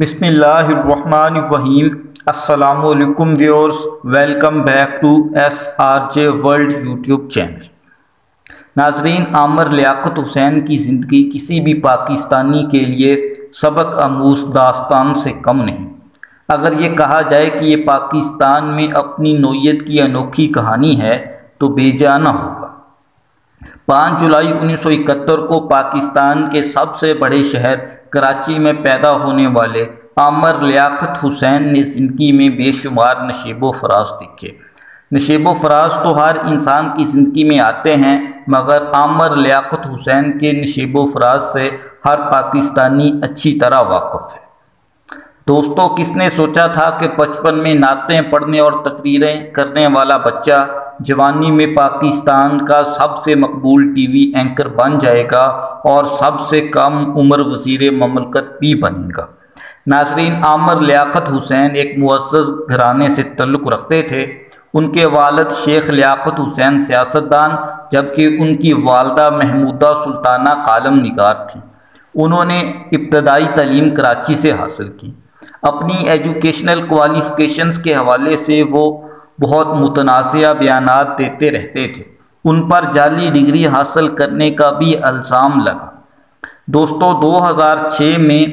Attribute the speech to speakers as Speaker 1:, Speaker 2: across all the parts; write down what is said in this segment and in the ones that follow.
Speaker 1: بسم اللہ الرحمن الرحیم۔ السلام علیکم viewers, welcome back to SRJ world YouTube channel. ناظرین، عامر لیاقت حسین کی زندگی کسی بھی پاکستانی کے لیے سبق آموز داستان سے کم نہیں۔ اگر یہ کہا جائے کہ یہ پاکستان میں اپنی نوعیت کی انوکھی کہانی ہے تو بے جا نہ ہوگا۔ 5 جولائی 1971 کو پاکستان کے سب سے بڑے شہر کراچی میں پیدا ہونے والے عامر لیاقت حسین نے زندگی میں بے شمار نشیب و فراز دیکھے۔ نشیب و فراز تو ہر انسان کی زندگی میں آتے ہیں، مگر عامر لیاقت حسین کے نشیب و فراز سے ہر پاکستانی اچھی طرح واقف ہے۔ دوستو، کس نے سوچا تھا کہ بچپن میں نعتیں پڑھنے اور تقریریں کرنے والا بچہ جوانی میں پاکستان کا سب سے مقبول ٹی وی اینکر بن جائے گا اور سب سے کم عمر وزیر مملکت بھی بنے گا۔ ناظرین، عامر لیاقت حسین ایک معزز گھرانے سے تعلق رکھتے تھے۔ ان کے والد شیخ لیاقت حسین سیاستدان، جبکہ ان کی والدہ محمودہ سلطانہ کالم نگار تھیں۔ انہوں نے ابتدائی تعلیم کراچی سے حاصل کی۔ اپنی ایجوکیشنل کوالیفیکیشنز کے حوالے سے وہ بہت متنازعہ بیانات دیتے رہتے تھے۔ ان پر جعلی ڈگری حاصل کرنے کا بھی الزام لگا۔ دوستو، 2006 میں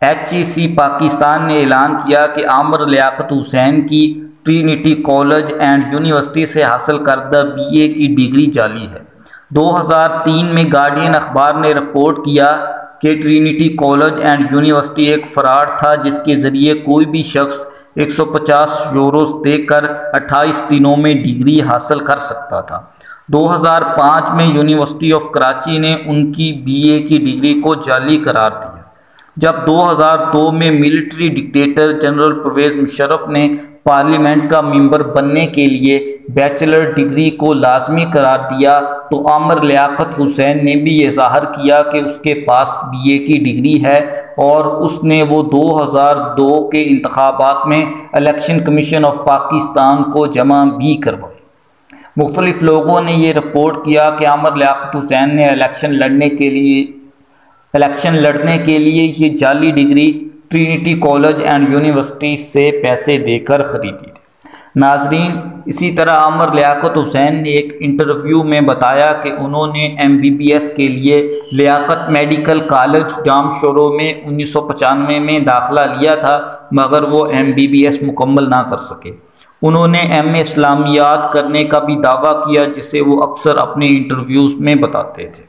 Speaker 1: HEC پاکستان نے اعلان کیا کہ عامر لیاقت حسین کی ٹرینٹی کالج اینڈ یونیورسٹی سے حاصل کردہ BA کی ڈگری جعلی ہے۔ 2003 میں گارڈین اخبار نے رپورٹ کیا کہ ٹرینٹی کالج اینڈ یونیورسٹی ایک فراڈ تھا جس کے ذریعے کوئی بھی شخص 150 یوروز دے کر 28 دنوں میں ڈگری حاصل کر سکتا تھا۔ 2005 میں یونیورسٹی آف کراچی نے ان کی BA کی ڈگری کو جعلی قرار دیا۔ جب 2002 میں military dictator general Pervez Musharraf نے پارلیمنٹ کا ممبر بننے کے لیے بیچلر ڈگری کو لازمی قرار دیا تو عامر لیاقت حسین نے بھی یہ ظاہر کیا کہ اس کے پاس BA کی ڈگری ہے، اور اس نے وہ 2002 کے انتخابات میں الیکشن کمیشن آف پاکستان کو جمع بھی کروائی۔ مختلف لوگوں نے یہ رپورٹ کیا کہ عامر لیاقت حسین نے الیکشن لڑنے کے لیے یہ جعلی degree Trinity college and university سے پیسے دے کر خریدی تھی۔ ناظرین، اسی طرح عامر لیاقت حسین نے ایک انٹرویو میں بتایا کہ انہوں نے MBBS کے لیے لیاقت میڈیکل کالج جام شورو میں 1995 میں داخلہ لیا تھا، مگر وہ MBBS مکمل نہ کر سکے۔ انہوں نے MA اسلامیات کرنے کا بھی دعویٰ کیا، جسے وہ اکثر اپنے انٹرویوز میں بتاتے تھے۔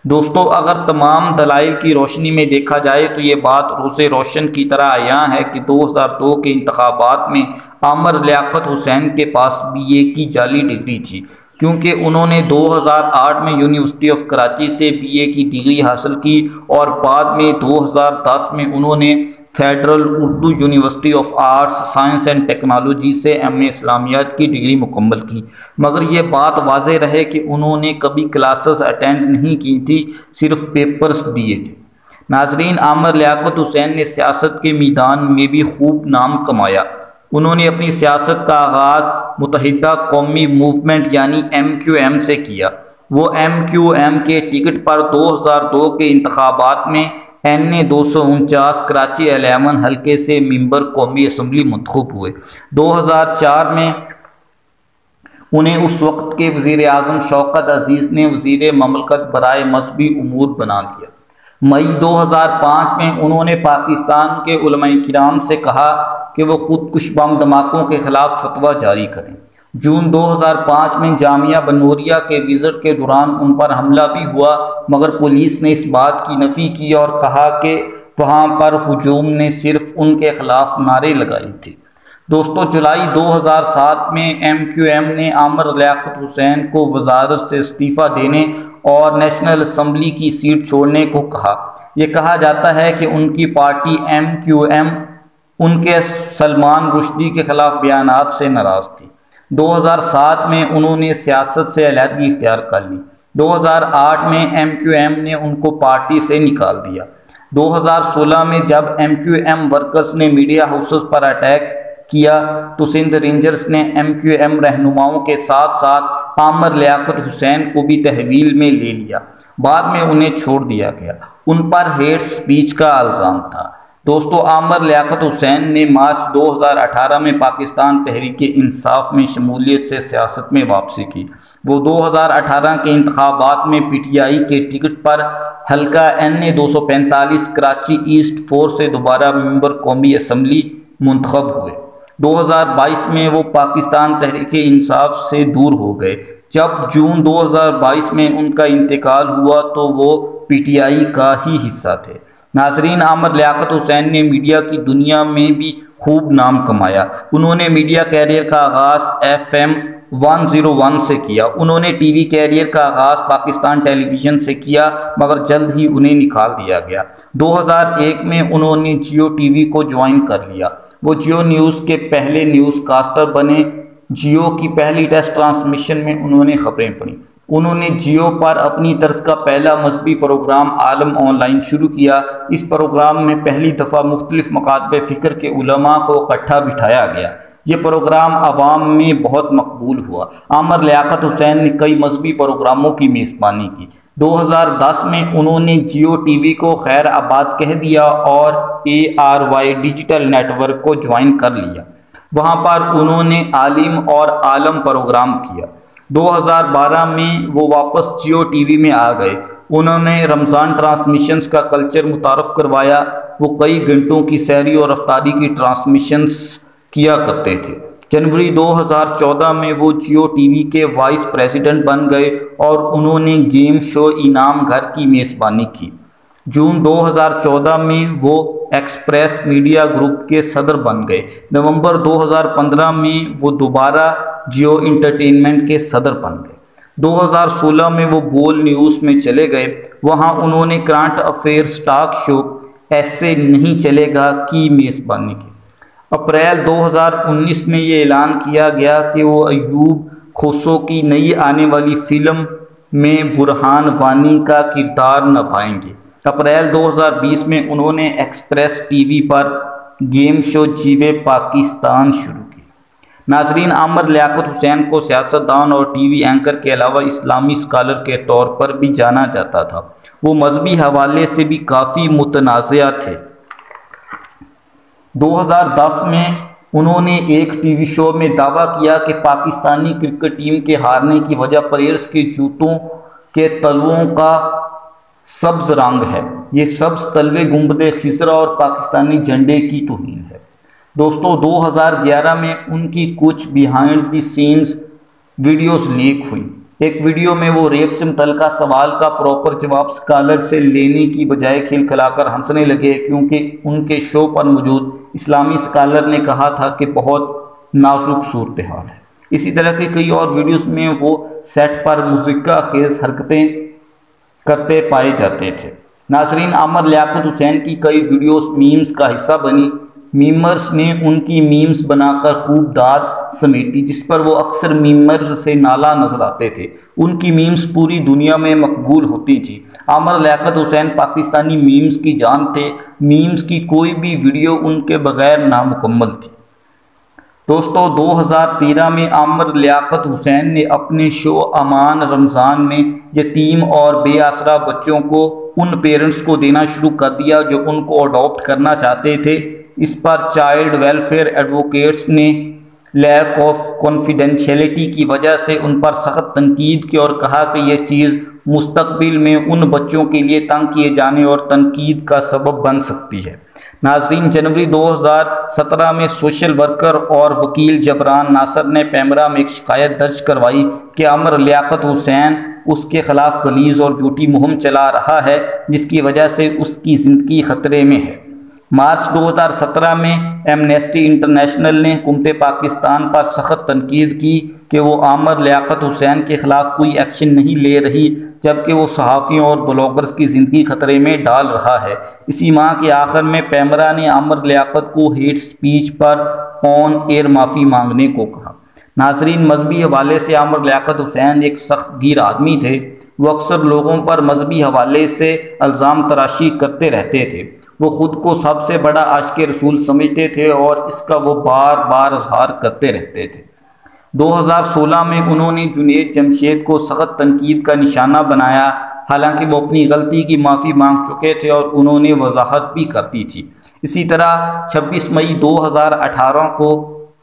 Speaker 1: دوستو، اگر تمام دلائل کی روشنی میں دیکھا جائے تو یہ بات روز روشن کی طرح عیاں ہے کہ 2002 کے انتخابات میں عامر لیاقت حسین کے پاس BA کی جعلی ڈگری تھی، کیونکہ انہوں نے 2008 میں یونیورسٹی آف کراچی سے BA کی ڈگری حاصل کی اور بعد میں 2010 میں انہوں نے federal Urdu university of arts, science and technology سے MA اسلامیات کی ڈگری مکمل کی، مگر یہ بات واضح رہے کہ انہوں نے کبھی کلاسز اٹینڈ نہیں کی تھی، صرف پیپرز دیے تھے۔ ناظرین، عامر لیاقت حسین نے سیاست کے میدان میں بھی خوب نام کمایا۔ انہوں نے اپنی سیاست کا آغاز متحدہ قومی موومنٹ یعنی MQM سے کیا۔ وہ MQM کے ٹکٹ پر 2002 کے انتخابات میں NA 249 کراچی 11 حلقے سے ممبر قومی اسمبلی منتخب ہوئے۔ 2004 میں انہیں اس وقت کے وزیر اعظم شوکت عزیز نے وزیر مملکت برائے مذہبی امور بنا دیا۔ مئی 2005 میں انہوں نے پاکستان کے علماء کرام سے کہا کہ وہ خودکش بم دھماکوں کے خلاف فتویٰ جاری کریں۔ جون 2005 میں جامعہ بنوریا کے وزٹ کے دوران ان پر حملہ بھی ہوا، مگر پولیس نے اس بات کی نفی کی اور کہا کہ وہاں پر ہجوم نے صرف ان کے خلاف نعرے لگائے تھے۔ دوستو، جولائی 2007 میں MQM نے عامر لیاقت حسین کو وزارت سے استعفیٰ دینے اور نیشنل اسمبلی کی سیٹ چھوڑنے کو کہا۔ یہ کہا جاتا ہے کہ ان کی پارٹی MQM ان کے سلمان رشدی کے خلاف بیانات سے ناراض تھی۔ 2007 میں انہوں نے سیاست سے علیحدگی اختیار کر لی۔ 2008 میں MQM نے ان کو پارٹی سے نکال دیا۔ 2016 میں جب MQM ورکرز نے میڈیا ہاؤسز پر اٹیک کیا تو سندھ رینجرز نے MQM رہنماؤں کے ساتھ ساتھ عامر لیاقت حسین کو بھی تحویل میں لے لیا۔ بعد میں انہیں چھوڑ دیا گیا۔ ان پر ہیٹ سپیچ کا الزام تھا۔ دوستو عامر لیاقت حسین نے مارچ 2018 میں پاکستان تحریک انصاف میں شمولیت سے سیاست میں واپسی کی۔ وہ 2018 کے انتخابات میں پی ٹی آئی کے ٹکٹ پر حلقہ NA 245 کراچی ایسٹ 4 سے دوبارہ ممبر قومی اسمبلی منتخب ہوئے۔ 2022 میں وہ پاکستان تحریک انصاف سے دور ہو گئے۔ جب جون 2022 میں ان کا انتقال ہوا تو وہ پی ٹی آئی کا ہی حصہ تھے۔ ناظرین، عامر لیاقت حسین نے میڈیا کی دنیا میں بھی خوب نام کمایا۔ انہوں نے میڈیا کیریئر کا آغاز FM 101 سے کیا۔ انہوں نے ٹی وی کیریئر کا آغاز پاکستان ٹیلی ویژن سے کیا، مگر جلد ہی انہیں نکال دیا گیا۔ 2001 میں انہوں نے جیو ٹی وی کو جوائن کر لیا۔ وہ جیو نیوز کے پہلے نیوز کاسٹر بنے۔ جیو کی پہلی ٹیسٹ ٹرانسمیشن میں انہوں نے خبریں پڑھیں۔ انہوں نے جیو پر اپنی طرز کا پہلا مذہبی پروگرام عالم آن لائن شروع کیا۔ اس پروگرام میں پہلی دفعہ مختلف مکاتب فکر کے علماء کو اکٹھا بٹھایا گیا۔ یہ پروگرام عوام میں بہت مقبول ہوا۔ عامر لیاقت حسین نے کئی مذہبی پروگراموں کی میزبانی کی۔ 2010 میں انہوں نے جیو ٹی وی کو خیر آباد کہہ دیا اور ARY ڈیجیٹل نیٹ ورک کو جوائن کر لیا۔ وہاں پر انہوں نے عالم اور عالم پروگرام کیا۔ 2012 میں وہ واپس جیو ٹی وی میں آ گئے۔ انہوں نے رمضان ٹرانسمیشنز کا کلچر متعارف کروایا۔ وہ کئی گھنٹوں کی سحری اور افطاری کی ٹرانسمیشنز کیا کرتے تھے۔ جنوری 2014 میں وہ جیو ٹی وی کے وائس پریزیڈنٹ بن گئے اور انہوں نے گیم شو انعام گھر کی میزبانی کی۔ جون 2014 میں وہ ایکسپریس میڈیا گروپ کے صدر بن گئے۔ نومبر 2015 میں وہ دوبارہ جیو انٹرٹینمنٹ کے صدر بن گئے۔ 2016 میں وہ بول نیوز میں چلے گئے۔ وہاں انہوں نے کرنٹ افیئرز ٹاک شو ایسے نہیں چلے گا کی میزبانی کی۔ اپریل 2019 میں یہ اعلان کیا گیا کہ وہ ایوب کھوسو کی نئی آنے والی فلم میں برہان وانی کا کردار نبھائیں گے۔ اپریل 2020 میں انہوں نے ایکسپریس ٹی وی پر گیم شو جیوے پاکستان شروع کی۔ ناظرین، عامر لیاقت حسین کو سیاستدان اور ٹی وی اینکر کے علاوہ اسلامی اسکالر کے طور پر بھی جانا جاتا تھا۔ وہ مذہبی حوالے سے بھی کافی متنازع تھے۔ 2010 میں انہوں نے ایک ٹی وی شو میں دعویٰ کیا کہ پاکستانی کرکٹ ٹیم کے ہارنے کی وجہ پلیئرز کے جوتوں کے تلوؤں کا سبز رنگ ہے۔ یہ سبز تلوے گنبد خضرا اور پاکستانی جھنڈے کی توہین ہے۔ دوستو، 2011 میں ان کی کچھ behind the scenes videos leak ہوئیں۔ ایک ویڈیو میں وہ ریپ سے متعلقہ سوال کا پراپر جواب اسکالر سے لینے کی بجائے کھلکھلا کر ہنسنے لگے، کیونکہ ان کے شو پر موجود اسلامی اسکالر نے کہا تھا کہ بہت نازک صورتحال ہے۔ اسی طرح کے کئی اور ویڈیوز میں وہ سیٹ پر مضحکہ خیز حرکتیں کرتے پائے جاتے تھے۔ ناظرین، عامر لیاقت حسین کی کئی ویڈیوز میمز کا حصہ بنی۔ میمرز نے ان کی میمز بنا کر خوب داد سمیٹی، جس پر وہ اکثر میمرز سے نالاں نظر آتے تھے۔ ان کی میمز پوری دنیا میں مقبول ہوتی تھیں۔ عامر لیاقت حسین پاکستانی میمز کی جان تھے۔ میمز کی کوئی بھی ویڈیو ان کے بغیر نامکمل تھی۔ دوستو، 2013 میں عامر لیاقت حسین نے اپنے شو امان رمضان میں یتیم اور بے آسرا بچوں کو ان پیرنٹس کو دینا شروع کر دیا جو ان کو اڈاپٹ کرنا چاہتے تھے۔ اس پر چائلڈ ویلفیئر ایڈوکیٹس نے لیک آف کانفیڈینشیلٹی کی وجہ سے ان پر سخت تنقید کی اور کہا کہ یہ چیز مستقبل میں ان بچوں کے لیے تنگ کیے جانے اور تنقید کا سبب بن سکتی ہے۔ ناظرین، جنوری 2017 میں سوشل ورکر اور وکیل جبران ناصر نے پیمرا میں ایک شکایت درج کروائی کہ عامر لیاقت حسین اس کے خلاف غلیظ اور جھوٹی مہم چلا رہا ہے، جس کی وجہ سے اس کی زندگی خطرے میں ہے۔ مارچ 2017 میں ایمنسٹی انٹرنیشنل نے حکومت پاکستان پر سخت تنقید کی کہ وہ عامر لیاقت حسین کے خلاف کوئی ایکشن نہیں لے رہی، جبکہ وہ صحافیوں اور بلاگرز کی زندگی خطرے میں ڈال رہا ہے۔ اسی ماہ کے آخر میں پیمرا نے عامر لیاقت کو ہیٹ سپیچ پر آن ایئر معافی مانگنے کو کہا۔ ناظرین، مذہبی حوالے سے عامر لیاقت حسین ایک سخت گیر آدمی تھے۔ وہ اکثر لوگوں پر مذہبی حوالے سے الزام تراشی کرتے رہتے تھے۔ وہ خود کو سب سے بڑا عاشق رسول سمجھتے تھے اور اس کا وہ بار بار اظہار کرتے رہتے تھے۔ 2016 میں انہوں نے جنید جمشید کو سخت تنقید کا نشانہ بنایا، حالانکہ وہ اپنی غلطی کی معافی مانگ چکے تھے اور انہوں نے وضاحت بھی کر دی تھی۔ اسی طرح 26 مئی 2018 کو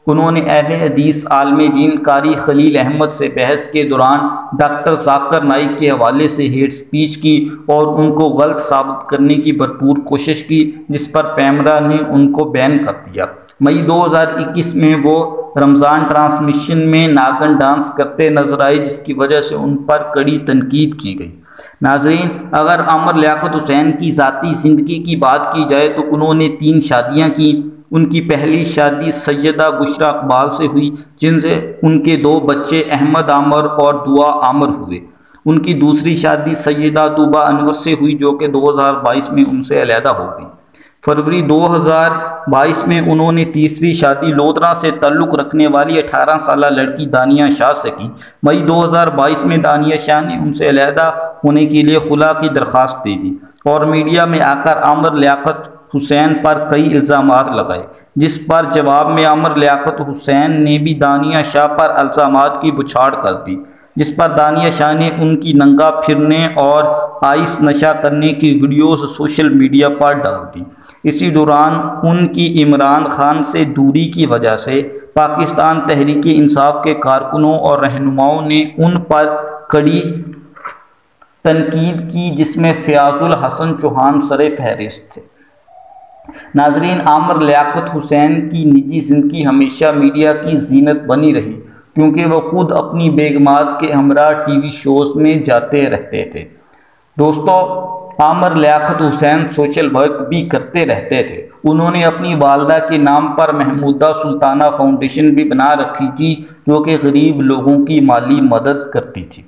Speaker 1: انہوں نے اہل حدیث عالم دین قاری خلیل احمد سے بحث کے دوران ڈاکٹر ذاکر نائک کے حوالے سے ہیٹ سپیچ کی اور ان کو غلط ثابت کرنے کی بھرپور کوشش کی، جس پر پیمرا نے ان کو بین کر دیا۔ مئی 2021 میں وہ رمضان ٹرانسمیشن میں ناگن ڈانس کرتے نظر آئے، جس کی وجہ سے ان پر کڑی تنقید کی گئی۔ ناظرین، اگر عامر لیاقت حسین کی ذاتی زندگی کی بات کی جائے تو انہوں نے 3 شادیاں کی۔ ان کی پہلی شادی سیدہ بشریٰ اقبال سے ہوئی، جن سے ان کے 2 بچے احمد عامر اور دعا عامر ہوئے۔ ان کی دوسری شادی سیدہ طوبہ انور سے ہوئی، جو کہ 2022 میں ان سے علیحدہ ہو گئی۔ فروری 2022 میں انہوں نے تیسری شادی لودھراں سے تعلق رکھنے والی 18 سالہ لڑکی دانیہ شاہ سے کی۔ مئی 2022 میں دانیہ شاہ نے ان سے علیحدہ ہونے کے لیے خلا کی درخواست دے دی اور میڈیا میں آ کر عامر لیاقت حسین پر کئی الزامات لگائے، جس پر جواب میں عامر لیاقت حسین نے بھی دانیہ شاہ پر الزامات کی بچھاڑ کر دی، جس پر دانیہ شاہ نے ان کی ننگا پھرنے اور آئس نشہ کرنے کی ویڈیوز سوشل میڈیا پر ڈال دی۔ اسی دوران ان کی عمران خان سے دوری کی وجہ سے پاکستان تحریک انصاف کے کارکنوں اور رہنماؤں نے ان پر کڑی تنقید کی، جس میں فیاض الحسن چوہان سر فہرست تھے۔ ناظرین، عامر لیاقت حسین کی نجی زندگی ہمیشہ میڈیا کی زینت بنی رہی، کیونکہ وہ خود اپنی بیگمات کے ہمراہ ٹی وی شوز میں جاتے رہتے تھے۔ دوستو، عامر لیاقت حسین سوشل ورک بھی کرتے رہتے تھے۔ انہوں نے اپنی والدہ کے نام پر محمودہ سلطانہ فاؤنڈیشن بھی بنا رکھی تھی، جو کہ غریب لوگوں کی مالی مدد کرتی تھی۔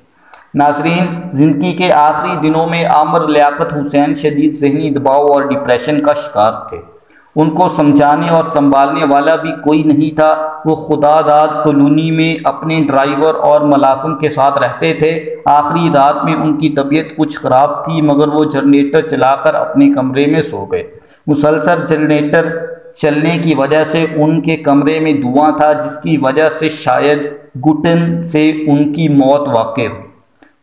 Speaker 1: ناظرین، زندگی کے آخری دنوں میں عامر لیاقت حسین شدید ذہنی دباؤ اور ڈپریشن کا شکار تھے۔ ان کو سمجھانے اور سنبھالنے والا بھی کوئی نہیں تھا۔ وہ خدا داد کالونی میں اپنے ڈرائیور اور ملازم کے ساتھ رہتے تھے۔ آخری رات میں ان کی طبیعت کچھ خراب تھی، مگر وہ جنریٹر چلا کر اپنے کمرے میں سو گئے۔ مسلسل جنریٹر چلنے کی وجہ سے ان کے کمرے میں دھواں تھا، جس کی وجہ سے شاید گھٹن سے ان کی موت واقع ہوئی۔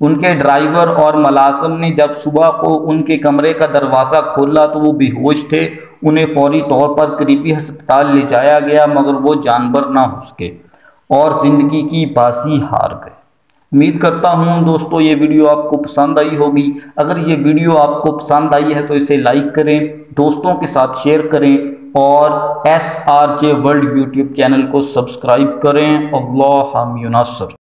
Speaker 1: ان کے ڈرائیور اور ملازم نے جب صبح کو ان کے کمرے کا دروازہ کھولا تو وہ بے ہوش تھے۔ انہیں فوری طور پر قریبی ہسپتال لے جایا گیا، مگر وہ جانبر نہ ہو سکے اور زندگی کی بازی ہار گئے۔ امید کرتا ہوں دوستو یہ ویڈیو آپ کو پسند آئی ہوگی۔ اگر یہ ویڈیو آپ کو پسند آئی ہے تو اسے لائک کریں، دوستوں کے ساتھ شیئر کریں اور SRJ ورلڈ یوٹیوب چینل کو سبسکرائب کریں۔ اللہ حامی و ناصر۔